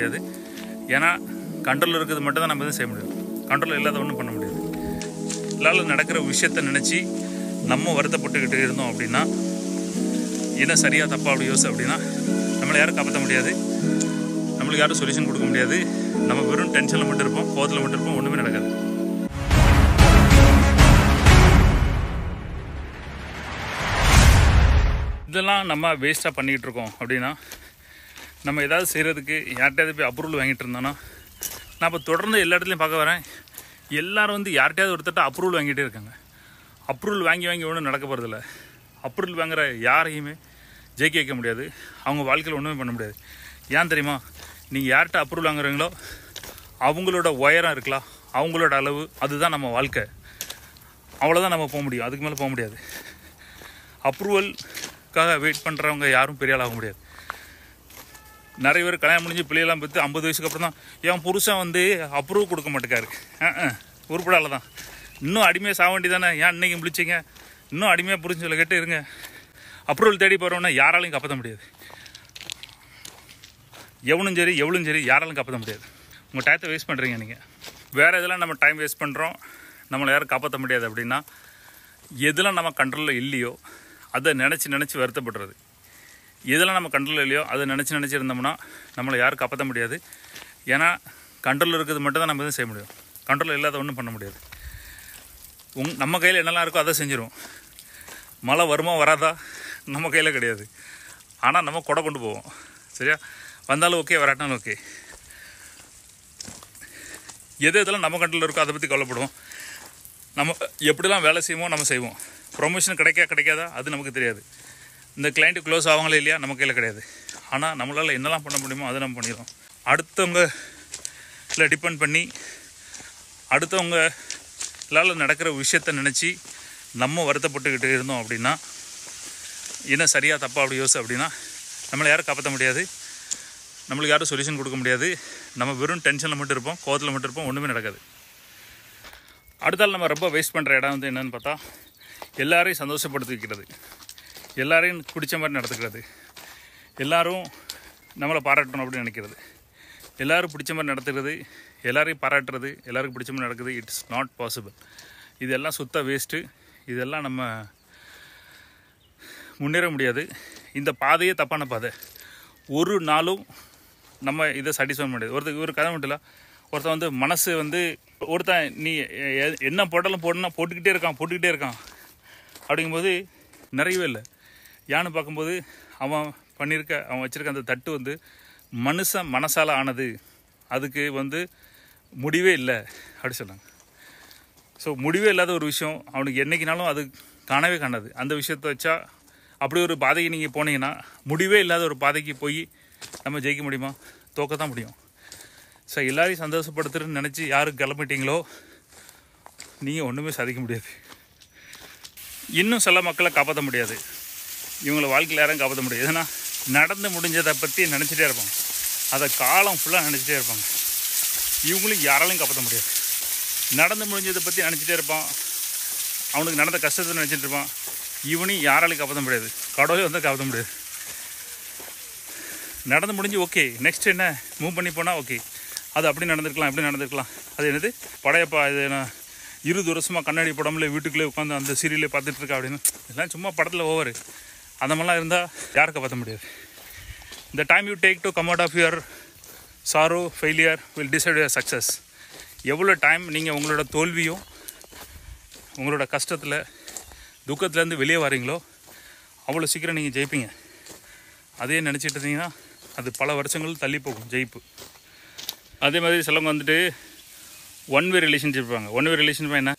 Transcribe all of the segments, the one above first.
முடியாது. ஏன்னா கண்ட்ரோல் இருக்கிறது மட்டும் தான் நம்ம எதுவும் செய்ய முடியும். கண்ட்ரோல் இல்லாத ஒன்றும் பண்ண முடியாது. எல்லாரும் நடக்கிற விஷயத்த நினச்சி நம்ம வருத்தப்பட்டுக்கிட்டு இருந்தோம் அப்படின்னா, என்ன சரியாக தப்பாக அப்படி யோசி அப்படின்னா நம்மளை யாரும் காப்பாற்ற முடியாது, நம்மளுக்கு யாரும் சொல்யூஷன் கொடுக்க முடியாது. நம்ம வெறும் டென்ஷனில் மட்டும் இருப்போம், கோவத்தில் மட்டும் இருப்போம், ஒன்றுமே நடக்காது. இதெல்லாம் நம்ம வேஸ்ட்டாக பண்ணிக்கிட்டு இருக்கோம் அப்படின்னா, நம்ம ஏதாவது செய்கிறதுக்கு யார்கிட்டையாவது போய் அப்ரூவல் வாங்கிட்டு இருந்தோன்னா, நான் இப்போ தொடர்ந்து எல்லா இடத்துலையும் பார்க்க வரேன், எல்லோரும் வந்து யார்கிட்டையாவது ஒருத்தட்ட அப்ரூவல் வாங்கிட்டே இருக்காங்க. அப்ரூவல் வாங்கி ஒன்றும் நடக்க போகிறதில்ல. அப்ரூவல் வாங்குகிற யாரையுமே ஜெயிக்க வைக்க முடியாது, அவங்க வாழ்க்கையில் ஒன்றுமே பண்ண முடியாது. ஏன் தெரியுமா? நீங்கள் யார்கிட்ட அப்ரூவல் வாங்குறீங்களோ அவங்களோட உயரம் இருக்கலாம், அவங்களோட அளவு, அதுதான் நம்ம வாழ்க்கை. அவ்வளோதான் நம்ம போக முடியும், அதுக்கு மேலே போக முடியாது. அப்ரூவலுக்காக வெயிட் பண்ணுறவங்க யாரும் பெரிய ஆள் ஆக முடியாது. நிறைய பேர் கல்யாணம் முடிஞ்சு பிள்ளையெல்லாம் பற்றி 50 வயசுக்கு அப்புறம் தான் என் புருஷன் வந்து அப்ரூவ் கொடுக்க மாட்டேக்காரு. உருப்படால தான் இன்னும் அடிமையாக சாக வேண்டி தானே, ஏன் இன்றைக்கி முடிச்சிங்க, இன்னும் அடிமையாக புரிஞ்சு சொல்ல கேட்டு இருங்க. அப்ரூவல் தேடி போகிறோன்னா யாராலையும் காப்பாற்ற முடியாது. எவனும் சரி எவ்வளோ சரி யாராலும் காப்பாற்ற முடியாது. உங்கள் டயத்தை வேஸ்ட் பண்ணுறீங்க நீங்கள். வேறு எதெல்லாம் நம்ம டைம் வேஸ்ட் பண்ணுறோம், நம்மளை யாரும் காப்பாற்ற முடியாது அப்படின்னா, எதெல்லாம் நம்ம கண்ட்ரோலில் இல்லையோ அதை நினச்சி வருத்தப்படுறது. எதெல்லாம் நம்ம கண்ட்ரோலில் இல்லையோ அதை நினச்சி இருந்தோம்னா நம்மளை யாரும் காப்பாற்ற முடியாது. ஏன்னா கண்ட்ரோலில் இருக்கிறது மட்டும் தான் நம்ம எதுவும் செய்ய முடியும். கண்ட்ரோலில் இல்லாத ஒன்றும் பண்ண முடியாது. நம்ம கையில் என்னெல்லாம் இருக்கோ அதை செஞ்சிடும். மழை வருமா வராதா நம்ம கையில் கிடையாது. ஆனால் நம்ம கொடை கொண்டு போவோம். சரியா? வந்தாலும் ஓகே, வராட்டினாலும் ஓகே. எதெல்லாம் நம்ம கண்ட்ரோலில் இருக்கோ அதை பற்றி கவலைப்படுவோம். நம்ம எப்படிலாம் வேலை செய்வோம், நம்ம செய்வோம். ப்ரொமோஷன் கிடைக்காதா அது நமக்கு தெரியாது. இந்த கிளைண்ட்டு க்ளோஸ் ஆவாங்களே இல்லையா நம்ம கையில் கிடையாது. ஆனால் நம்மளால் என்னெல்லாம் பண்ண முடியுமோ அதை நம்ம பண்ணிடுவோம். அடுத்தவங்களை டிபெண்ட் பண்ணி அடுத்தவங்களால் நடக்கிற விஷயத்த நினச்சி நம்ம வருத்தப்பட்டுக்கிட்டு இருந்தோம் அப்படின்னா, என்ன சரியாக தப்பாக அப்படி யோசி அப்படின்னா நம்மளை யாரும் காப்பாற்ற முடியாது, நம்மளுக்கு யாரும் சொல்யூஷன் கொடுக்க முடியாது. நம்ம வெறும் டென்ஷனில் மட்டும் இருப்போம், கோவத்தில் மட்டும் இருப்போம், ஒன்றுமே நடக்காது. அடுத்தால் நம்ம ரொம்ப வேஸ்ட் பண்ணுற இடம் வந்து என்னென்னு பார்த்தா, எல்லாரையும் சந்தோஷப்படுத்தி வைக்கிறது, எல்லாரையும் பிடிச்ச மாதிரி நடத்துக்கிறது, எல்லோரும் நம்மளை பாராட்டணும் அப்படின்னு நினைக்கிறது, எல்லோரும் பிடிச்ச மாதிரி நடத்துக்கிறது, எல்லாரையும் பாராட்டுறது, எல்லாருக்கும் பிடிச்ச மாதிரி நடக்குது. It's not possible. இதெல்லாம் சுத்த வேஸ்ட்டு. இதெல்லாம் நம்ம முன்னேற முடியாது. இந்த பாதையே தப்பான பாதை. ஒரு நாளும் நம்ம இதை சாட்டிஸ்ஃபை பண்ண முடியாது. ஒரு கதை மட்டும் இல்லை, ஒருத்தன் வந்து மனசு வந்து ஒருத்தன் நீ என்ன போட்டாலும் போட்டுக்கிட்டே இருக்கான் அப்படிங்கும்போது நிறையவே இல்லை. யான்னு பார்க்கும்போது அவன் வச்சுருக்க அந்த தட்டு வந்து மனசால் ஆனது, அதுக்கு வந்து முடிவே இல்லை அப்படி சொன்னாங்க. ஸோ முடிவே இல்லாத ஒரு விஷயம் அவனுக்கு என்றைக்கினாலும் அது காணவே காணாது. அந்த விஷயத்தை வச்சா அப்படி ஒரு பாதைக்கு நீங்கள் போனீங்கன்னா, முடிவே இல்லாத ஒரு பாதைக்கு போய் நம்ம ஜெயிக்க முடியுமா? தோக்க தான் முடியும். ஸோ எல்லாரையும் சந்தோஷப்படுத்துறதுன்னு நினச்சி யாரும் கிளம்பிட்டீங்களோ நீங்கள் ஒன்றுமே சாதிக்க முடியாது. இன்னும் சில மக்களை காப்பாற்ற முடியாது, இவங்களை வாழ்க்கையில் யாரும் காப்பாற்ற முடியாது. ஏன்னா நடந்து முடிஞ்சதை பற்றி நினச்சிட்டே இருப்பாங்க, அதை காலம் ஃபுல்லாக நினச்சிட்டே இருப்பாங்க. இவங்களும் யாராலையும் காப்பாற்ற முடியாது. நடந்து முடிஞ்சதை பற்றி நினச்சிட்டே இருப்பான், அவனுக்கு நடந்த கஷ்டத்தை நினச்சிட்டு இருப்பான். இவனையும் யாராலையும் காப்பாற்ற முடியாது, கடவுளே வந்து காப்பாற்ற முடியாது. நடந்து முடிஞ்சு ஓகே, நெக்ஸ்ட் என்ன மூவ் பண்ணி போனால் ஓகே, அது அப்படி நடந்திருக்கலாம். அது என்னது படையப்பா, இது நான் 20 வருஷமாக கண்ணாடி படம்ல வீட்டுக்குள்ளே உட்காந்து அந்த சீரியலே பார்த்துட்ருக்கா அப்படின்னு, இதெல்லாம் சும்மா படத்தில் ஓவர். அந்த மாதிரிலாம் இருந்தால் யாரும் காப்பாற்ற முடியாது. The time you take to come out of your sorrow, failure will decide your success. எவ்வளோ டைம் நீங்கள் உங்களோட தோல்வியும் உங்களோட கஷ்டத்தில் துக்கத்துலேருந்து வெளியே வரீங்களோ அவ்வளோ சீக்கிரம் நீங்கள் ஜெயிப்பீங்க. அதே நினச்சிட்டு இருந்தீங்கன்னா அது பல வருஷங்கள் தள்ளி போகும் ஜெயிப்பு. அதே மாதிரி சிலவங்க வந்துட்டு ஒன் வே ரிலேஷன்ஷிப் இருப்பாங்க. ஒன் வே ரிலேஷன்ஷிப் என்ன,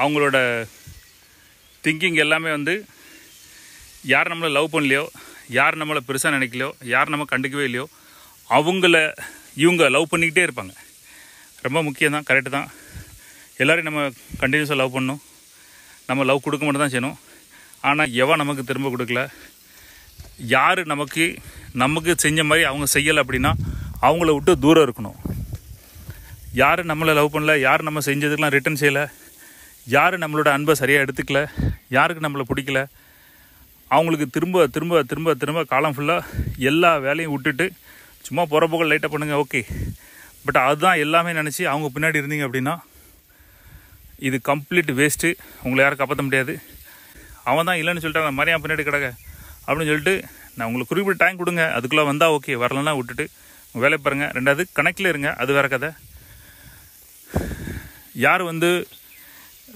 அவங்களோட திங்கிங் எல்லாமே வந்து யார் நம்மளை லவ் பண்ணலையோ, யார் நம்மளை பெருசாக நினைக்கலையோ, யார் நம்ம கண்டுக்கவே இல்லையோ இவங்க லவ் பண்ணிக்கிட்டே இருப்பாங்க. ரொம்ப முக்கியம் தான், கரெக்டு தான். எல்லோரையும் நம்ம கண்டினியூஸாக லவ் பண்ணணும், நம்ம லவ் கொடுக்க மட்டும் தான் செய்யணும். ஆனால் எவன் நமக்கு திரும்ப கொடுக்கல, யார் நமக்கு செஞ்ச மாதிரி அவங்க செய்யலை அப்படின்னா அவங்கள விட்டு தூரம் இருக்கணும். யார் நம்மளை லவ் பண்ணல, யார் நம்ம செஞ்சதுக்கெலாம் ரிட்டர்ன் செய்யலை, யார் நம்மளோட அன்பை சரியாக எடுத்துக்கல, யாருக்கு நம்மளை பிடிக்கல, அவங்களுக்கு திரும்ப திரும்ப திரும்ப திரும்ப காலம் ஃபுல்லாக எல்லா வேலையும் விட்டுட்டு சும்மா போகிற போக லைட்டாக பண்ணுங்கள் ஓகே. பட் அதுதான் எல்லாமே நினச்சி அவங்க பின்னாடி இருந்தீங்க அப்படின்னா இது கம்ப்ளீட் வேஸ்ட்டு. உங்களை யாரும் காப்பாற்ற முடியாது. அவன் தான் இல்லைன்னு சொல்லிட்டு அந்த மாதிரியா பின்னாடி கிடக்க அப்படின்னு சொல்லிட்டு நான் உங்களுக்கு குறிப்பிட்ட டைம் கொடுங்க. அதுக்குள்ளே வந்தால் ஓகே, வரலன்னா விட்டுட்டு வேலையை பாருங்கள். ரெண்டாவது கணக்கில் இருங்க, அது வேறு கதை. யார் வந்து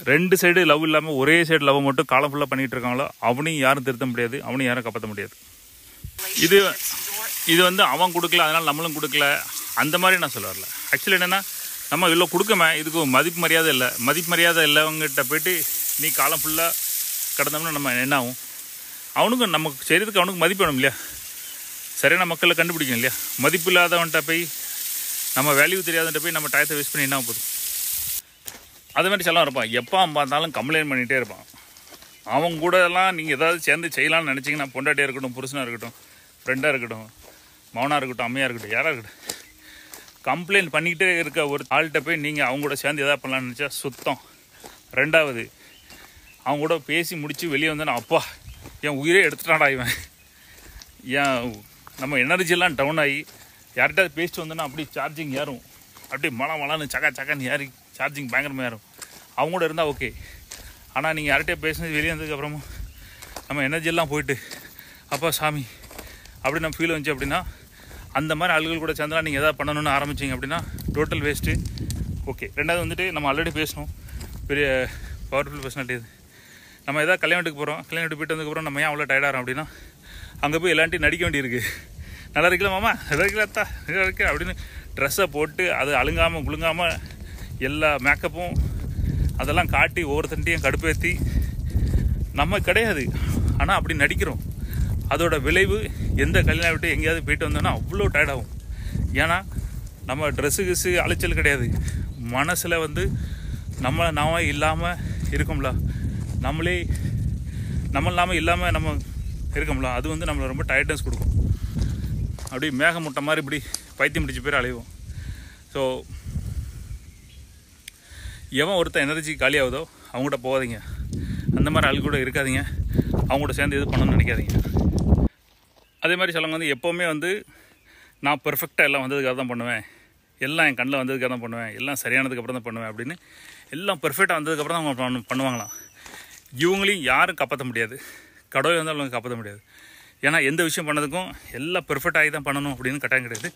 2 சைடு லவ் இல்லாமல் ஒரே சைடு லவ் மட்டும் காலம் ஃபுல்லாக பண்ணிகிட்டு இருக்காங்களோ அவனையும் யாரும் திருத்த முடியாது, அவனையும் யாரும் காப்பாற்ற முடியாது. இது வந்து அவன் கொடுக்கல அதனால் நம்மளும் கொடுக்கல அந்த மாதிரி நான் சொல்ல வரல. ஆக்சுவலி என்னென்னா நம்ம இவ்வளோ கொடுக்கமே இதுக்கு மதிப்பு மரியாதை இல்லை. மதிப்பு மரியாதை இல்லைவங்ககிட்ட போய்ட்டு நீ காலம் ஃபுல்லாக கிடந்தோம்னா நம்ம என்ன ஆகும்? அவனுக்கு நமக்கு செய்கிறதுக்கு அவனுக்கு மதிப்பு வேணும் இல்லையா? சரியான மக்களை கண்டுபிடிக்கணும் இல்லையா? மதிப்பு இல்லாதவன்கிட்ட போய் நம்ம வேல்யூ தெரியாதவன்கிட்ட போய் நம்ம டயத்தை வேஸ்ட் பண்ணி என்ன போதும்? அது மாதிரி செல்லாம் இருப்பான். எப்போ பார்த்தாலும் கம்ப்ளைண்ட் பண்ணிகிட்டே இருப்பான். அவன் கூட எல்லாம் நீங்கள் ஏதாவது சேர்ந்து செய்யலாம்னு நினச்சிங்கன்னா பொண்டாட்டியாக இருக்கட்டும், புருஷனாக இருக்கட்டும், ஃப்ரெண்டாக இருக்கட்டும், மௌனாக இருக்கட்டும், அம்மையாக இருக்கட்டும், யாராக இருக்கட்டும், கம்ப்ளைண்ட் பண்ணிக்கிட்டே இருக்க ஒரு ஆள்கிட்ட போய் நீங்கள் அவங்க கூட சேர்ந்து எதாவது பண்ணலான்னு நினச்சா சுத்தம். ரெண்டாவது அவங்க கூட பேசி முடித்து வெளியே வந்தேன்னா அப்பா என் உயிரே எடுத்துட்டாடா இவன், ஏன் நம்ம எனர்ஜியெல்லாம் டவுன் ஆகி யார்கிட்ட பேசிட்டு வந்தோன்னா அப்படி சார்ஜிங் ஏறும், அப்படி மழை சக்கான்னு ஏறி சார்ஜிங் பயங்கரமாக ஏறும். அவங்க கூட இருந்தால் ஓகே. ஆனால் நீங்கள் யார்கிட்டயே பேசுனது வெளியே வந்ததுக்கப்புறமும் நம்ம எனர்ஜியெல்லாம் போயிட்டு அப்பா சாமி அப்படி நம்ம ஃபீல் வந்துச்சு அப்படின்னா அந்த மாதிரி ஆளுகள் கூட சேர்ந்தலாம் நீங்கள் எதாவது பண்ணணும்னு ஆரம்பிச்சிங்க அப்படின்னா டோட்டல் வேஸ்ட்டு. ஓகே. ரெண்டாவது வந்துட்டு நம்ம ஆல்ரெடி பேசணும், பெரிய பவர்ஃபுல் பர்சனாலிட்டி இது. நம்ம எதாவது கல்யாணத்துக்கு போகிறோம், கல்யாணத்துக்கு போயிட்டு வந்ததுக்கப்புறம் நம்ம ஏன் அவ்வளோ டயர்டாகிறோம் அப்படின்னா அங்கே போய் எல்லான்ட்டையும் நடிக்க வேண்டியிருக்கு. நல்லா இருக்கல மாமா, நல்லா இருக்கல அத்தா, நல்லா இருக்கு அப்படின்னு ட்ரெஸ்ஸை போட்டு அது அழுங்காமல் குழுங்காமல் எல்லா மேக்கப்பும் அதெல்லாம் காட்டி ஒவ்வொருத்தன்ட்டையும் கடுப்பேற்றி நம்ம கிடையாது. ஆனால் அப்படி நடிக்கிறோம். அதோட விளைவு எந்த கல்யாணம் விட்டு எங்கேயாவது போயிட்டு வந்தோன்னா அவ்வளோ டயர்டாகும். ஏன்னா நம்ம ட்ரெஸ்ஸு அலைச்சல் கிடையாது, மனசில் வந்து நாம இல்லாமல் இருக்கோம்ல, நம்ம இல்லாமல் நம்ம இருக்கோம்ல, அது வந்து நம்மளை ரொம்ப டயர்ட்னஸ் கொடுக்கும். அப்படி மேகமுட்டை மாதிரி இப்படி பைத்தியம் பிடிச்சி பேர் அலைவோம். ஸோ எவன் ஒருத்தன் எனர்ஜி காலியாகுதோ அவங்ககிட்ட போகாதீங்க. அந்த மாதிரி ஆள் கூட இருக்காதீங்க. அவங்கள்ட்ட சேர்ந்து எது பண்ணணும்னு நினைக்காதீங்க. அதே மாதிரி சிலவங்க வந்து எப்போவுமே வந்து நான் பெர்ஃபெக்டாக எல்லாம் வந்ததுக்காக தான் பண்ணுவேன், எல்லாம் என் கண்ணில் வந்ததுக்காக தான் பண்ணுவேன், எல்லாம் சரியானதுக்கப்புறம் தான் பண்ணுவேன் அப்படின்னு எல்லாம் பெர்ஃபெக்டாக வந்ததுக்கப்புறம் தான் அவங்க பண்ணுவாங்களாம். இவங்களையும் யாரும் காப்பாற்ற முடியாது, கடவுளை வந்து அவங்க காப்பாற்ற முடியாது. ஏன்னா எந்த விஷயம் பண்ணதுக்கும் எல்லாம் பெர்ஃபெக்ட் ஆகி தான் பண்ணணும் அப்படின்னு கட்டாயம் கிடையாது.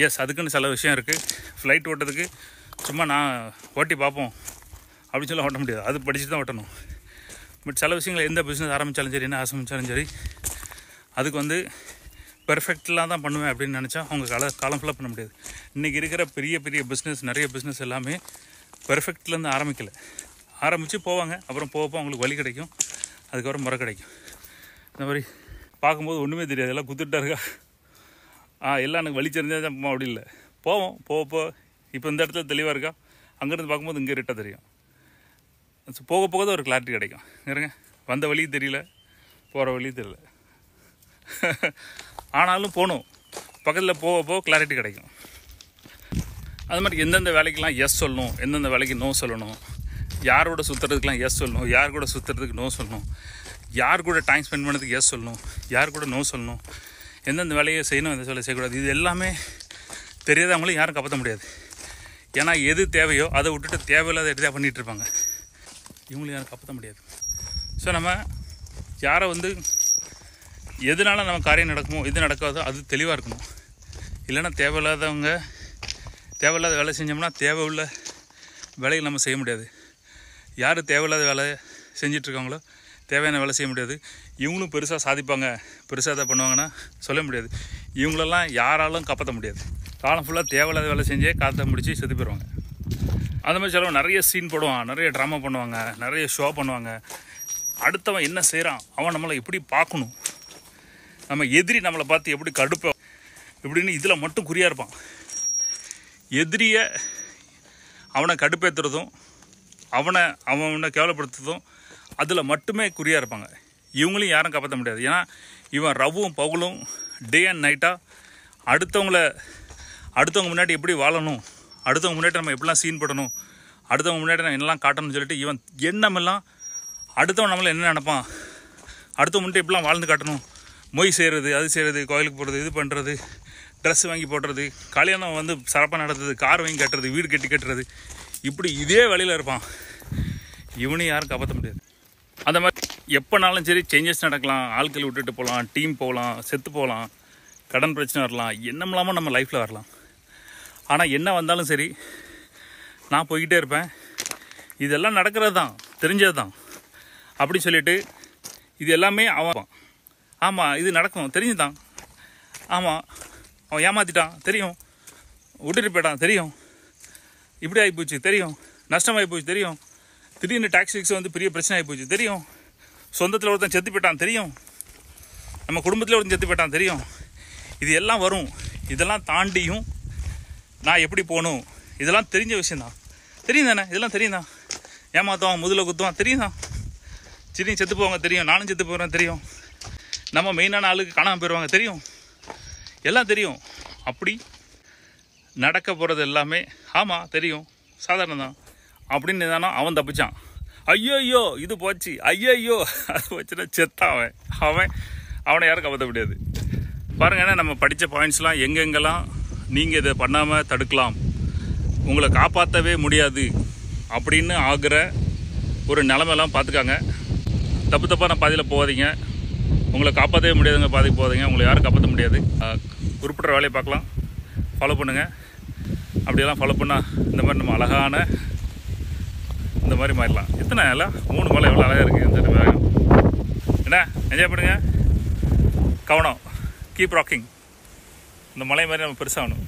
எஸ், அதுக்குன்னு சில விஷயம் இருக்குது. ஃப்ளைட் ஓட்டுறதுக்கு சும்மா நான் ஓட்டி பார்ப்போம் அப்படின்னு சொல்லி ஓட்ட முடியாது, அது படித்து தான் ஓட்டணும். பட் சில விஷயங்கள் எந்த பிஸ்னஸ் ஆரம்பித்தாலும் சரி, என்ன ஆரம்பித்தாலும் சரி, அதுக்கு வந்து பெர்ஃபெக்ட்லாம் தான் பண்ணுவேன் அப்படின்னு நினச்சா அவங்க காலம் ஃபுல்லாக பண்ண முடியாது. இன்றைக்கி இருக்கிற பெரிய பெரிய பிஸ்னஸ், நிறைய பிஸ்னஸ் எல்லாமே பெர்ஃபெக்ட்லேருந்து ஆரம்பித்து போவாங்க. அப்புறம் போக அவங்களுக்கு வழி கிடைக்கும், அதுக்கப்புறம் முறை கிடைக்கும். இந்த மாதிரி பார்க்கும்போது ஒன்றுமே தெரியாது, எல்லாம் குத்துட்டா இருக்கா, எல்லாம் எனக்கு வழி தெரிஞ்சா தான் அப்படி இல்லை. போவோம் போக இப்போ இந்த இடத்துல தெளிவாக இருக்கா, அங்கேருந்து பார்க்கும்போது இங்கே இருட்டாக தெரியும். போக போக தான் ஒரு கிளாரிட்டி கிடைக்கும். இருங்க, வந்த வழி தெரியல, போகிற வழி தெரியல, ஆனாலும் போகணும், பக்கத்தில் போக கிளாரிட்டி கிடைக்கும். அது மாதிரி எந்தெந்த வேலைக்கெல்லாம் எஸ் சொல்லணும், எந்தெந்த வேலைக்கு நோ சொல்லணும், யாரோட சுற்றுறதுக்கெலாம் எஸ் சொல்லணும், யார் கூட சுற்றுறதுக்கு நோ சொல்லணும், யார் கூட டைம் ஸ்பெண்ட் பண்ணதுக்கு எஸ் சொல்லணும், யார் கூட நோ சொல்லணும், எந்தெந்த வேலையை செய்யணும், எந்த வேலையை செய்யக்கூடாது, இது எல்லாமே தெரியாதவங்களும் யாரும் காப்பாற்ற முடியாது. ஏன்னா எது தேவையோ அதை விட்டுட்டு தேவையில்லாத எதாவது பண்ணிகிட்டு இருப்பாங்க. இவங்களும் யாரும் காப்பாற்ற முடியாது. ஸோ நம்ம யாரை வந்து எதனால நம்ம காரியம் நடக்குமோ எது நடக்காதோ அது தெளிவாக இருக்கணும். இல்லைன்னா தேவையில்லாத வேலை செஞ்சோம்னா தேவையுள்ள வேலைகள் நம்ம செய்ய முடியாது. யார் தேவையில்லாத வேலை செஞ்சிட்ருக்காங்களோ தேவையான வேலை செய்ய முடியாது. இவங்களும் பெருசாக சாதிப்பாங்க, பெருசாக அதை பண்ணுவாங்கன்னா சொல்ல முடியாது. இவங்களெல்லாம் யாராலும் காப்பாற்ற முடியாது. காலம் ஃபுல்லாக தேவையில்லாத வேலை செஞ்சே காற்றை முடித்து செத்து போயிடுவாங்க. அந்த மாதிரி சிலவங்க நிறைய சீன் போடுவான், நிறைய ட்ராமா பண்ணுவாங்க, நிறைய ஷோ பண்ணுவாங்க. அடுத்தவன் என்ன செய்கிறான், அவன் நம்மளை எப்படி பார்க்கணும், நம்ம எதிரி நம்மளை பார்த்து எப்படி கடுப்போம் இப்படின்னு இதில் மட்டும் குறியாக இருப்பான். எதிரியை அவனை கடுப்பேற்றுறதும் அவனை கேவலப்படுத்துறதும் அதில் மட்டுமே குறியாக இருப்பாங்க. இவங்களையும் யாரும் காப்பாற்ற முடியாது. ஏன்னா இவன் ரவ்வும் பகலும் டே அண்ட் நைட்டாக அடுத்தவங்க முன்னாடி எப்படி வாழணும், அடுத்தவங்க முன்னாடி நம்ம எப்படிலாம் சீன் போடணும், அடுத்தவங்க முன்னாடி நம்ம என்னெல்லாம் காட்டணும்னு சொல்லிட்டு இவன் எண்ணமெல்லாம் அடுத்தவன் நம்மளை என்ன நினைப்பான், அடுத்தவங்க முன்னாடி எப்படிலாம் வாழ்ந்து காட்டணும், மொய் செய்கிறது, அது செய்கிறது, கோயிலுக்கு போகிறது, இது பண்ணுறது, ட்ரெஸ் வாங்கி போடுறது, கல்யாணம் வந்து சிறப்பாக நடத்துறது, கார் வாங்கி கட்டுறது, வீடு கட்டுறது, இப்படி இதே வழியில் இருப்பான். இவனையும் யாரும் காப்பாற்ற முடியாது. அந்த மாதிரி எப்போனாலும் சரி சேஞ்சஸ் நடக்கலாம். ஆட்கள் விட்டுட்டு போகலாம், டீம் போகலாம், செத்து போகலாம், கடன் பிரச்சனை வரலாம், என்னமெல்லாமோ நம்ம லைஃப்பில் வரலாம். ஆனால் என்ன வந்தாலும் சரி நான் போய்கிட்டே இருப்பேன். இதெல்லாம் நடக்கிறது தான், தெரிஞ்சது தான் அப்படி சொல்லிவிட்டு இது எல்லாமே அவன் ஆமாம் இது நடக்கும் தெரிஞ்சுதான், ஆமாம் அவன் ஏமாற்றிட்டான் தெரியும், விட்டுட்டு போயிட்டான் தெரியும், இப்படி ஆகிப்போச்சு தெரியும், நஷ்டமாகி போச்சு தெரியும், திடீர்னு டாக்ஸிக்ஸ் வந்து பெரிய பிரச்சனை ஆகி போச்சு தெரியும், சொந்தத்தில் ஒருத்தன் செத்து போயிட்டான் தெரியும், நம்ம குடும்பத்தில் ஒருத்தன் செத்து போயிட்டான் தெரியும். இது எல்லாம் வரும். இதெல்லாம் தாண்டியும் நான் எப்படி போகணும் இதெல்லாம் தெரிஞ்ச விஷயந்தான். தெரியும் தானே, இதெல்லாம் தெரியும் தான். ஏமாத்துவான், முதல்ல குத்துவான் தெரியும் தான். சிரியும் செத்து போவாங்க தெரியும், நானும் செத்து போகிறேன் தெரியும், நம்ம மெயினான ஆளுக்கு காணாமல் போயிடுவாங்க தெரியும், எல்லாம் தெரியும். அப்படி நடக்க போகிறது எல்லாமே ஆமாம் தெரியும், சாதாரணம் தான் அப்படின்னு தானே அவன் தப்பிச்சான். ஐயோ இது போச்சு, ஐயோ அது போச்சுன்னா செத்தான் அவனை யாரும் காப்பாற்ற முடியாது. பாருங்கன்னா நம்ம படித்த பாயிண்ட்ஸ்லாம் எங்கெங்கெல்லாம் நீங்கள் இதை பண்ணாமல் தடுக்கலாம், உங்களை காப்பாற்றவே முடியாது அப்படின்னு ஆகிற ஒரு நிலமெல்லாம் பார்த்துக்காங்க. தப்பாக நான் பாதியில் போகாதீங்க. உங்களை காப்பாற்றவே முடியாதுங்க, பாதிக்கு போகாதீங்க. உங்களை யாரும் காப்பாற்ற முடியாது. குறிப்பிட்ட வேலையை பார்க்கலாம், ஃபாலோ பண்ணுங்கள். அப்படியெல்லாம் ஃபாலோ பண்ணால் இந்த மாதிரி நம்ம அழகான இந்த மாதிரி மாறிடலாம். எத்தனை எல்லாம் 3 மலை எவ்வளோ அழகாக இருக்குது. இந்த வேகம் என்ன என்ஜாய் பண்ணுங்கள். கவனம், கீப் ராக்கிங். இந்த மலை மாதிரி நம்ம பெருசாகணும்.